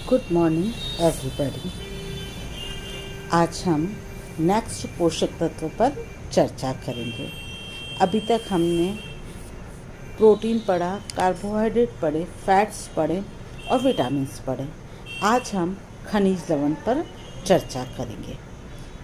Good morning everybody. आज हम next पोषक तत्व पर चर्चा करेंगे। अभी तक हमने प्रोटीन पढ़ा, कार्बोहाइड्रेट पढ़े, फैट्स पढ़े और विटामिन्स पढ़े। आज हम खनिज लवण पर चर्चा करेंगे।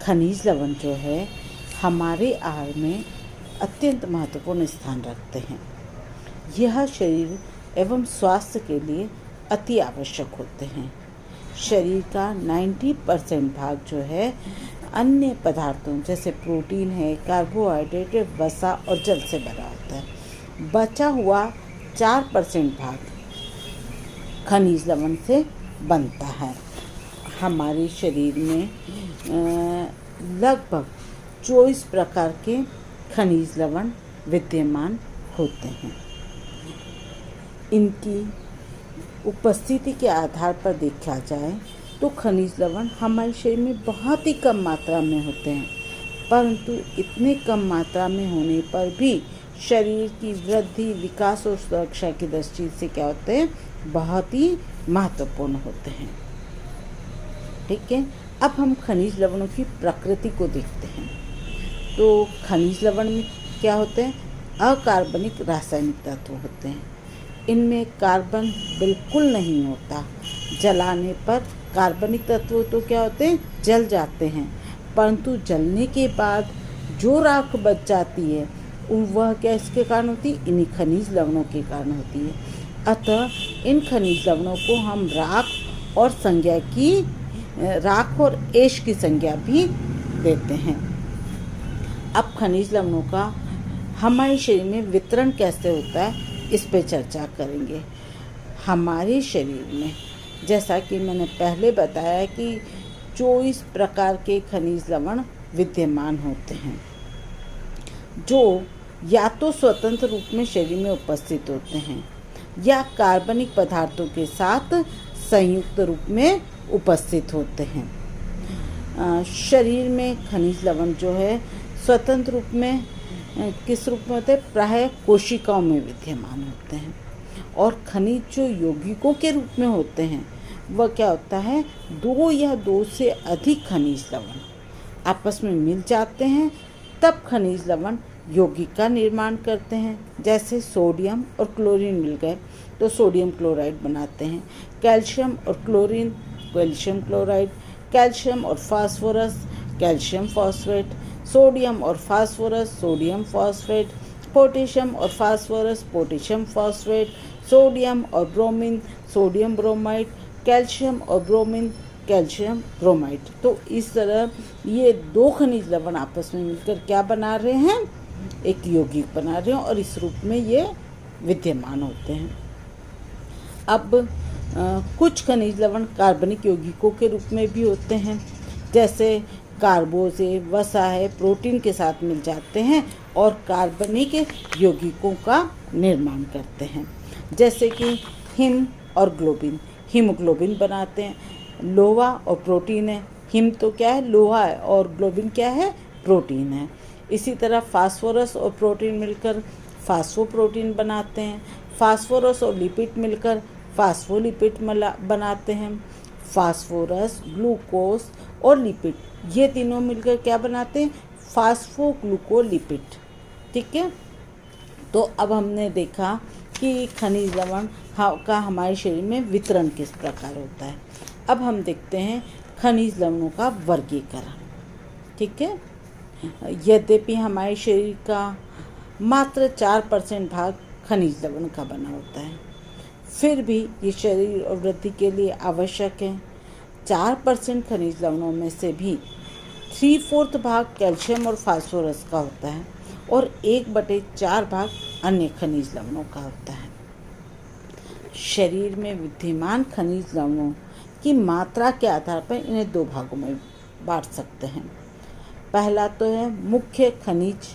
खनिज लवण जो है हमारे आहार में अत्यंत महत्वपूर्ण स्थान रखते हैं। यह शरीर एवं स्वास्थ्य के लिए अति आवश्यक होते हैं। शरीर का 90% भाग जो है अन्य पदार्थों जैसे प्रोटीन है, कार्बोहाइड्रेट, वसा और जल से बना होता है। बचा हुआ 4% भाग खनिज लवण से बनता है। हमारे शरीर में लगभग 24 प्रकार के खनिज लवण विद्यमान होते हैं। इनकी उपस्थिति के आधार पर देखा जाए तो खनिज लवण हमारे शरीर में बहुत ही कम मात्रा में होते हैं, परंतु इतने कम मात्रा में होने पर भी शरीर की वृद्धि, विकास और सुरक्षा की दृष्टि से क्या होते हैं, बहुत ही महत्वपूर्ण होते हैं। ठीक है, अब हम खनिज लवणों की प्रकृति को देखते हैं। तो खनिज लवण में क्या होते हैं, अकार्बनिक रासायनिक तत्व होते हैं। इनमें कार्बन बिल्कुल नहीं होता। जलाने पर कार्बनिक तत्व तो क्या होते हैं, जल जाते हैं, परंतु जलने के बाद जो राख बच जाती है वह क्या इसके कारण होती है, इन्हीं खनिज लवणों के कारण होती है। अतः इन खनिज लवणों को हम राख और ऐश की संज्ञा भी देते हैं। अब खनिज लवणों का हमारे शरीर में वितरण कैसे होता है, इस पे चर्चा करेंगे। हमारे शरीर में जैसा कि मैंने पहले बताया कि 24 प्रकार के खनिज लवण विद्यमान होते हैं, जो या तो स्वतंत्र रूप में शरीर में उपस्थित होते हैं या कार्बनिक पदार्थों के साथ संयुक्त रूप में उपस्थित होते हैं। शरीर में खनिज लवण जो है स्वतंत्र रूप में किस रूप में होते हैं, प्राय कोशिकाओं में विद्यमान होते हैं। और खनिज जो यौगिकों के रूप में होते हैं वह क्या होता है, 2 या 2 से अधिक खनिज लवण आपस में मिल जाते हैं, तब खनिज लवण यौगिक का निर्माण करते हैं। जैसे सोडियम और क्लोरीन मिल गए तो सोडियम क्लोराइड बनाते हैं। कैल्शियम और क्लोरीन, कैल्शियम क्लोराइड। कैल्शियम और फास्फोरस, कैल्शियम फॉस्फेट। सोडियम और फास्फोरस, सोडियम फॉस्फेट। पोटेशियम और फास्फोरस, पोटेशियम फॉस्फेट। सोडियम और ब्रोमीन, सोडियम ब्रोमाइड। कैल्शियम और ब्रोमीन, कैल्शियम ब्रोमाइड। तो इस तरह ये 2 खनिज लवण आपस में मिलकर क्या बना रहे हैं, एक यौगिक बना रहे हैं और इस रूप में ये विद्यमान होते हैं। अब कुछ खनिज लवण कार्बनिक यौगिकों के रूप में भी होते हैं, जैसे कार्बोज है, वसा है, प्रोटीन के साथ मिल जाते हैं और कार्बनिक यौगिकों का निर्माण करते हैं। जैसे कि हिम और ग्लोबिन, हीमोग्लोबिन बनाते हैं। लोहा और प्रोटीन है, हिम तो क्या है, लोहा है, और ग्लोबिन क्या है, प्रोटीन है। इसी तरह फास्फोरस और प्रोटीन मिलकर फास्फोप्रोटीन बनाते हैं। फास्फोरस और लिपिड मिलकर फास्फोलिपिड बनाते हैं। फास्फोरस, ग्लूकोज और लिपिड ये तीनों मिलकर क्या बनाते हैं, फास्फोग्लूकोलिपिड। ठीक है, तो अब हमने देखा कि खनिज लवण का हमारे शरीर में वितरण किस प्रकार होता है। अब हम देखते हैं खनिज लवणों का वर्गीकरण। ठीक है, यद्यपि हमारे शरीर का मात्र 4% भाग खनिज लवण का बना होता है, फिर भी ये शरीर और वृद्धि के लिए आवश्यक है। 4% खनिज लवणों में से भी 3/4 भाग कैल्शियम और फास्फोरस का होता है और 1/4 भाग अन्य खनिज लवणों का होता है। शरीर में विद्यमान खनिज लवणों की मात्रा के आधार पर इन्हें 2 भागों में बांट सकते हैं। पहला तो है मुख्य खनिज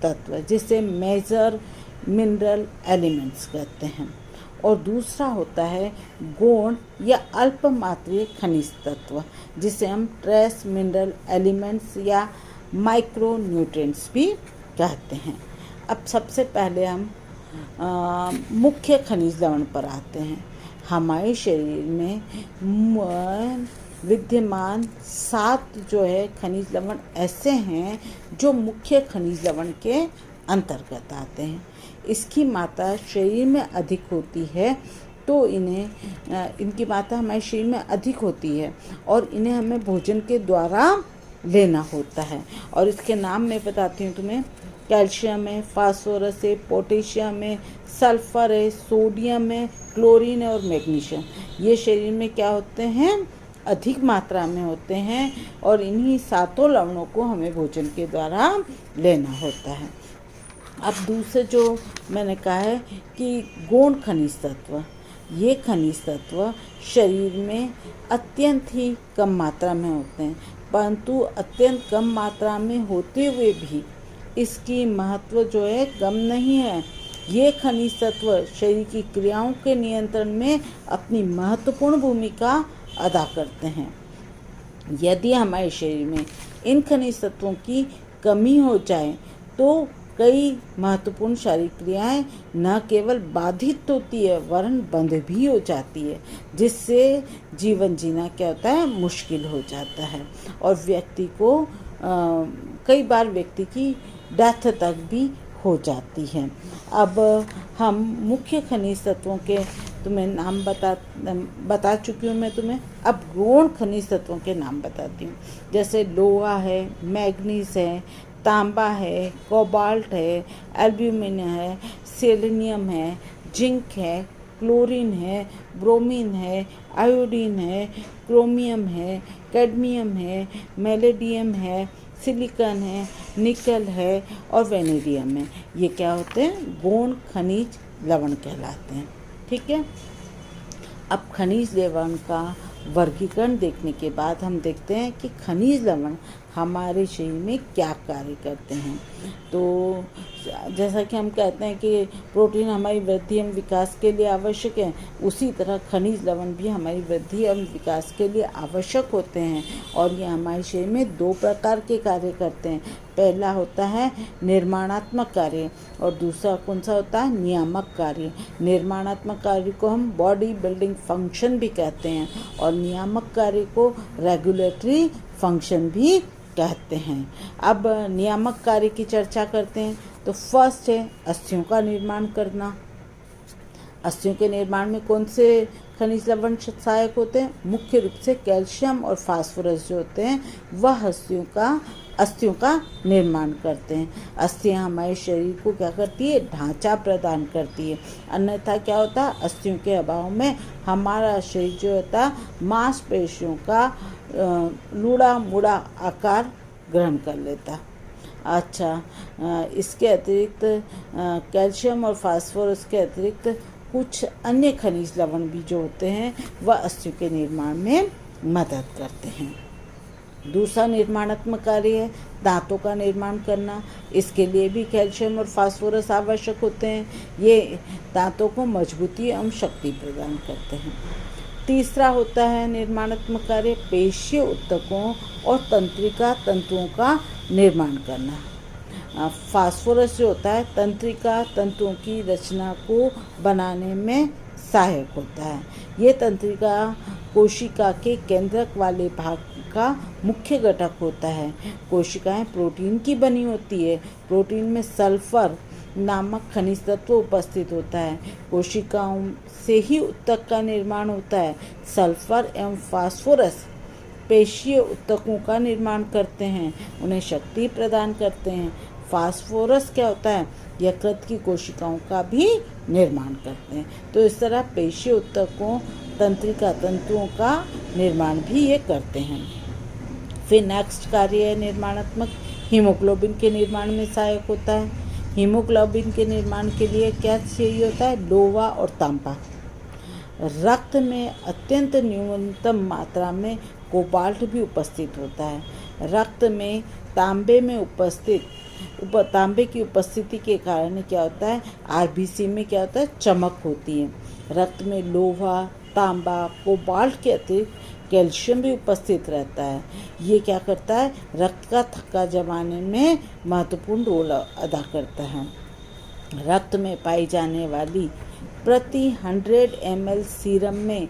तत्व, जिसे मेजर मिनरल एलिमेंट्स कहते हैं, और दूसरा होता है गौण या अल्प मात्रीय खनिज तत्व, जिसे हम ट्रेस मिनरल एलिमेंट्स या माइक्रो न्यूट्रिएंट्स भी कहते हैं। अब सबसे पहले हम मुख्य खनिज लवण पर आते हैं। हमारे शरीर में विद्यमान 7 जो है खनिज लवण ऐसे हैं जो मुख्य खनिज लवण के अंतर्गत आते हैं। इसकी मात्रा शरीर में अधिक होती है तो इनकी मात्रा हमारे शरीर में अधिक होती है और इन्हें हमें भोजन के द्वारा लेना होता है। और इसके नाम मैं बताती हूँ तुम्हें। कैल्शियम है, फास्फोरस है, पोटेशियम है, सल्फर है, सोडियम है, क्लोरीन है और मैग्नीशियम। ये शरीर में क्या होते हैं? अधिक मात्रा में होते हैं और इन्हीं 7 लवणों को हमें भोजन के द्वारा लेना होता है। अब दूसरे जो मैंने कहा है कि गौण खनिज तत्व, ये खनिज तत्व शरीर में अत्यंत ही कम मात्रा में होते हैं, परंतु अत्यंत कम मात्रा में होते हुए भी इसकी महत्व जो है कम नहीं है। ये खनिज तत्व शरीर की क्रियाओं के नियंत्रण में अपनी महत्वपूर्ण भूमिका अदा करते हैं। यदि हमारे शरीर में इन खनिज तत्वों की कमी हो जाए तो कई महत्वपूर्ण शारीरिक क्रियाएं न केवल बाधित होती है वरन बंद भी हो जाती है, जिससे जीवन जीना क्या होता है? मुश्किल हो जाता है और व्यक्ति को कई बार व्यक्ति की डेथ तक भी हो जाती है। अब हम मुख्य खनिज तत्वों के तुम्हें नाम बता चुकी हूँ मैं तुम्हें। अब गौण खनिज तत्वों के नाम बताती हूँ। जैसे लोहा है, मैग्नीज है, तांबा है, कोबाल्ट है, एल्ब्यूमिन है, सेलेनियम है, जिंक है, क्लोरीन है, ब्रोमीन है, आयोडीन है, क्रोमियम है, कैडमियम है, मैलेडियम है, सिलिकॉन है, निकल है और वेनेडियम है। ये क्या होते हैं? गौण खनिज लवण कहलाते हैं। ठीक है। अब खनिज लवण का वर्गीकरण देखने के बाद हम देखते हैं कि खनिज लवण हमारे शरीर में क्या कार्य करते हैं। तो जैसा कि हम कहते हैं कि प्रोटीन हमारी वृद्धि एवं विकास के लिए आवश्यक है, उसी तरह खनिज लवण भी हमारी वृद्धि एवं विकास के लिए आवश्यक होते हैं और ये हमारे शरीर में 2 प्रकार के कार्य करते हैं। पहला होता है निर्माणात्मक कार्य और दूसरा कौन सा होता है? नियामक कार्य। निर्माणात्मक कार्य को हम बॉडी बिल्डिंग फंक्शन भी कहते हैं और नियामक कार्य को रेगुलेटरी फंक्शन भी कहते हैं। अब नियामक कार्य की चर्चा करते हैं। तो फर्स्ट है अस्थियों का निर्माण करना। अस्थियों के निर्माण में कौन से खनिज लवण सहायक होते हैं? मुख्य रूप से कैल्शियम और फास्फोरस जो होते हैं वह अस्थियों का निर्माण करते हैं। अस्थियां हमारे शरीर को क्या करती है? ढांचा प्रदान करती है। अन्यथा क्या होता है? अस्थियों के अभाव में हमारा शरीर जो होता है मांसपेशियों का लूड़ा मुड़ा आकार ग्रहण कर लेता। अच्छा, इसके अतिरिक्त कैल्शियम और फास्फोरस के अतिरिक्त कुछ अन्य खनिज लवण भी जो होते हैं वह अस्थियों के निर्माण में मदद करते हैं। दूसरा निर्माणात्मक कार्य है दांतों का निर्माण करना। इसके लिए भी कैल्शियम और फास्फोरस आवश्यक होते हैं। ये दांतों को मजबूती एवं शक्ति प्रदान करते हैं। तीसरा होता है निर्माणात्मक कार्य पेशीय ऊतकों और तंत्रिका तंतुओं का निर्माण करना। फास्फोरस जो होता है तंत्रिका तंतुओं की रचना को बनाने में सहायक होता है। ये तंत्रिका कोशिका के केंद्रक वाले भाग का मुख्य घटक होता है। कोशिकाएं प्रोटीन की बनी होती है। प्रोटीन में सल्फर नामक खनिज तत्व उपस्थित होता है। कोशिकाओं से ही ऊतक का निर्माण होता है। सल्फर एवं फास्फोरस पेशीय ऊतकों का निर्माण करते हैं, उन्हें शक्ति प्रदान करते हैं। फास्फोरस क्या होता है? यकृत की कोशिकाओं का भी निर्माण करते हैं। तो इस तरह पेशीय ऊतकों तंत्रिका तंतुओं का निर्माण भी ये करते हैं। फिर नेक्स्ट कार्य है निर्माणात्मक हीमोग्लोबिन के निर्माण में सहायक होता है। हीमोग्लोबिन के निर्माण के लिए क्या चाहिए होता है? लोहा और तांबा। रक्त में अत्यंत न्यूनतम मात्रा में कोबाल्ट भी उपस्थित होता है। रक्त में तांबे की उपस्थिति के कारण क्या होता है? आरबीसी में क्या होता है? चमक होती है। रक्त में लोहा, तांबा, कोबाल्ट के अतिरिक्त कैल्शियम भी उपस्थित रहता है। ये क्या करता है? रक्त का थक्का जमाने में महत्वपूर्ण रोल अदा करता है। रक्त में पाई जाने वाली प्रति 100 ml सीरम में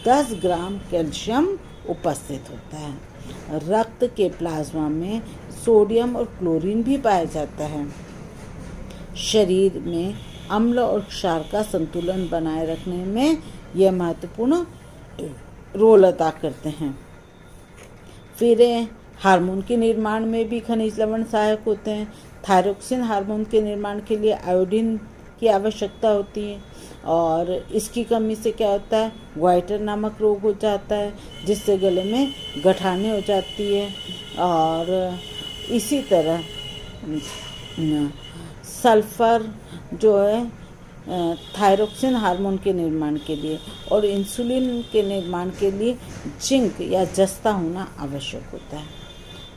10 ग्राम कैल्शियम उपस्थित होता है। रक्त के प्लाज्मा में सोडियम और क्लोरीन भी पाया जाता है। शरीर में अम्ल और क्षार का संतुलन बनाए रखने में यह महत्वपूर्ण रोल अदा करते हैं। फिर हार्मोन के निर्माण में भी खनिज लवण सहायक होते हैं। थायरोक्सिन हार्मोन के निर्माण के लिए आयोडीन की आवश्यकता होती है और इसकी कमी से क्या होता है, ग्वाइटर नामक रोग हो जाता है जिससे गले में गठाने हो जाती है। और इसी तरह सल्फर जो है थायरोक्सिन हार्मोन के निर्माण के लिए और इंसुलिन के निर्माण के लिए जिंक या जस्ता होना आवश्यक होता है।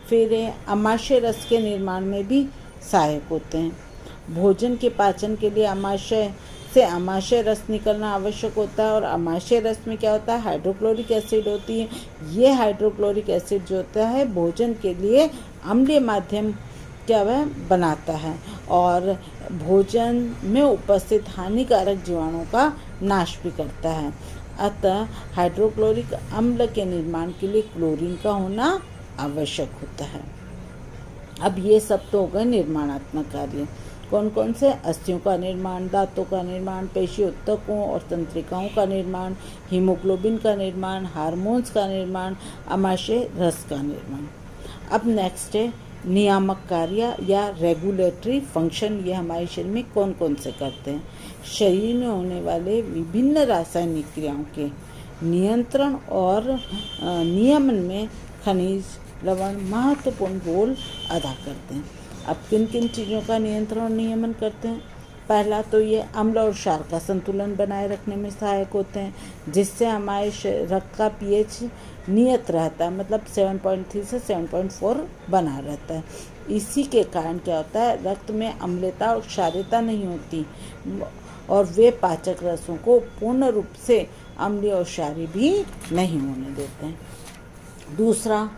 फिर अमाशय रस के निर्माण में भी सहायक होते हैं। भोजन के पाचन के लिए अमाशय से अमाशय रस निकलना आवश्यक होता है और अमाशय रस में क्या होता है, हाइड्रोक्लोरिक एसिड होती है। ये हाइड्रोक्लोरिक एसिड जो होता है भोजन के लिए अम्लीय माध्यम क्या वह बनाता है और भोजन में उपस्थित हानिकारक जीवाणुओं का नाश भी करता है। अतः हाइड्रोक्लोरिक अम्ल के निर्माण के लिए क्लोरीन का होना आवश्यक होता है। अब ये सब तो हो गए निर्माणात्मक कार्य। कौन कौन से? अस्थियों का निर्माण, दांतों का निर्माण, पेशी ऊतकों और तंत्रिकाओं का निर्माण, हीमोग्लोबिन का निर्माण, हार्मोन्स का निर्माण, अमाशय रस का निर्माण। अब नेक्स्ट है नियामक कार्य या रेगुलेटरी फंक्शन। ये हमारे शरीर में कौन कौन से करते हैं? शरीर में होने वाले विभिन्न रासायनिक क्रियाओं के नियंत्रण और नियमन में खनिज लवण महत्वपूर्ण रोल अदा करते हैं। अब किन किन चीज़ों का नियंत्रण और नियमन करते हैं? पहला तो ये अम्ल और क्षार का संतुलन बनाए रखने में सहायक होते हैं जिससे हमारे रक्त का पीएच नियत रहता है, मतलब 7.3 से 7.4 बना रहता है। इसी के कारण क्या होता है, रक्त में अम्लता और क्षारीयता नहीं होती और वे पाचक रसों को पूर्ण रूप से अम्लीय और क्षारीय भी नहीं होने देते हैं। दूसरा,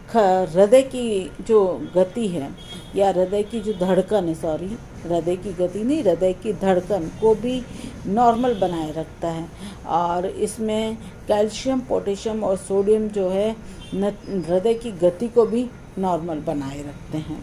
हृदय की जो गति है या हृदय की जो धड़कन है, हृदय की गति नहीं, हृदय की धड़कन को भी नॉर्मल बनाए रखता है और इसमें कैल्शियम, पोटेशियम और सोडियम जो है हृदय की गति को भी नॉर्मल बनाए रखते हैं।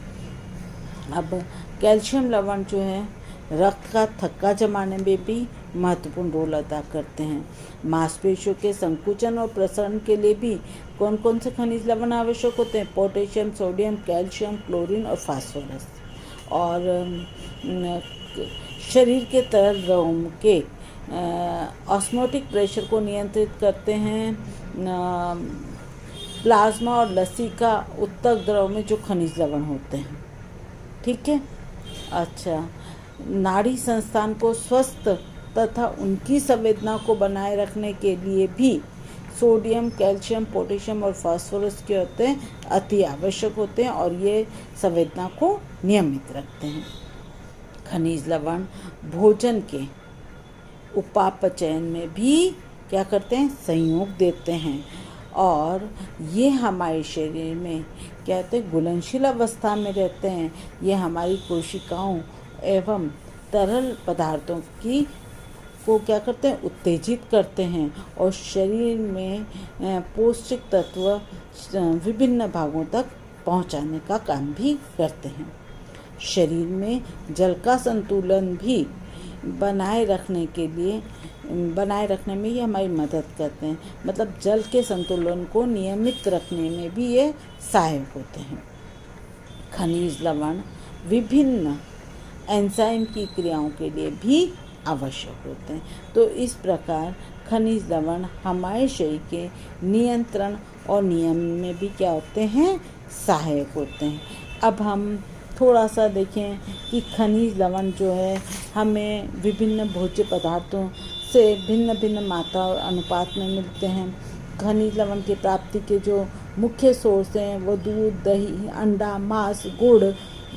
अब कैल्शियम लवण जो है रक्त का थक्का जमाने में भी महत्वपूर्ण रोल अदा करते हैं। मांसपेशियों के संकुचन और प्रसरण के लिए भी कौन कौन से खनिज लवण आवश्यक होते हैं? पोटेशियम, सोडियम, कैल्शियम, क्लोरीन और फास्फोरस। और शरीर के तरल द्रवों के ऑस्मोटिक प्रेशर को नियंत्रित करते हैं। प्लाज्मा और लसी का उत्तक द्रव में जो खनिज लवण होते हैं, ठीक है। अच्छा, नाड़ी संस्थान को स्वस्थ तथा उनकी संवेदना को बनाए रखने के लिए भी सोडियम, कैल्शियम, पोटेशियम और फास्फोरस के होते हैं अति आवश्यक होते हैं और ये संवेदना को नियमित रखते हैं। खनिज लवण भोजन के उपापचयन में भी क्या करते हैं, सहयोग देते हैं और ये हमारे शरीर में क्या होते हैं, घुलनशील अवस्था में रहते हैं। ये हमारी कोशिकाओं एवं तरल पदार्थों को क्या करते हैं, उत्तेजित करते हैं और शरीर में पौष्टिक तत्व विभिन्न भागों तक पहुंचाने का काम भी करते हैं। शरीर में जल का संतुलन भी बनाए रखने में ये हमारी मदद करते हैं, मतलब जल के संतुलन को नियमित रखने में भी ये सहायक होते हैं। खनिज लवण विभिन्न एंजाइम की क्रियाओं के लिए भी आवश्यक होते हैं। तो इस प्रकार खनिज लवण हमारे शरीर के नियंत्रण और नियमन में भी क्या होते हैं, सहायक होते हैं। अब हम थोड़ा सा देखें कि खनिज लवण जो है हमें विभिन्न भोज्य पदार्थों से भिन्न भिन्न मात्रा और अनुपात में मिलते हैं। खनिज लवण की प्राप्ति के जो मुख्य सोर्स हैं वो दूध, दही, अंडा, मांस, गुड़,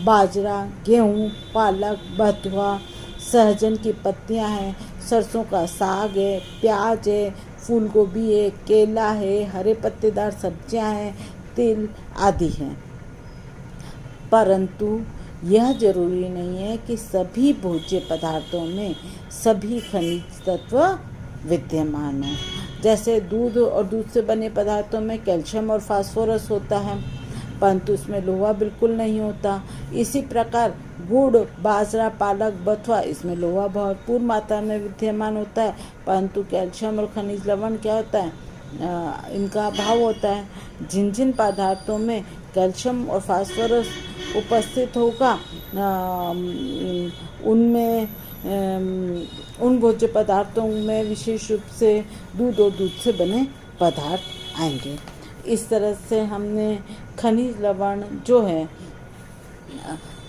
बाजरा, गेहूँ, पालक, बथुआ, सहजन की पत्तियां हैं, सरसों का साग है, प्याज है, फूल गोभी है, केला है, हरे पत्तेदार सब्जियां हैं, तिल आदि हैं। परंतु यह जरूरी नहीं है कि सभी भोज्य पदार्थों में सभी खनिज तत्व विद्यमान हो। जैसे दूध और दूध से बने पदार्थों में कैल्शियम और फास्फोरस होता है, परंतु इसमें लोहा बिल्कुल नहीं होता। इसी प्रकार गुड़, बाजरा, पालक, बथुआ, इसमें लोहा भरपूर मात्रा में विद्यमान होता है, परंतु कैल्शियम और खनिज लवण क्या होता है, इनका अभाव होता है। जिन जिन पदार्थों में कैल्शियम और फास्फोरस उपस्थित होगा उनमें उन भोज्य पदार्थों में विशेष रूप से दूध और दूध से बने पदार्थ आएंगे। इस तरह से हमने खनिज लवण जो है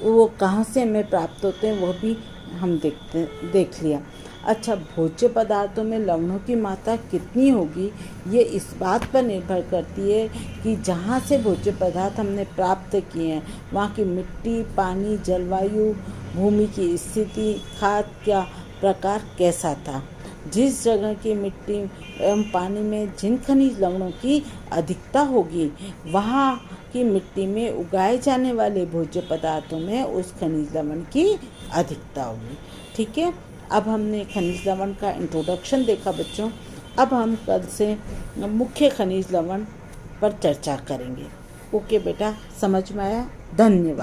वो कहाँ से हमें प्राप्त होते हैं वह भी हम देख लिया। अच्छा, भोज्य पदार्थों में लवणों की मात्रा कितनी होगी ये इस बात पर निर्भर करती है कि जहाँ से भोज्य पदार्थ हमने प्राप्त किए हैं वहाँ की मिट्टी, पानी, जलवायु, भूमि की स्थिति, खाद का प्रकार कैसा था। जिस जगह की मिट्टी एवं पानी में जिन खनिज लवणों की अधिकता होगी वहाँ की मिट्टी में उगाए जाने वाले भोज्य पदार्थों में उस खनिज लवण की अधिकता होगी। ठीक है, अब हमने खनिज लवण का इंट्रोडक्शन देखा बच्चों। अब हम कल से मुख्य खनिज लवण पर चर्चा करेंगे। ओके बेटा, समझ में आया? धन्यवाद।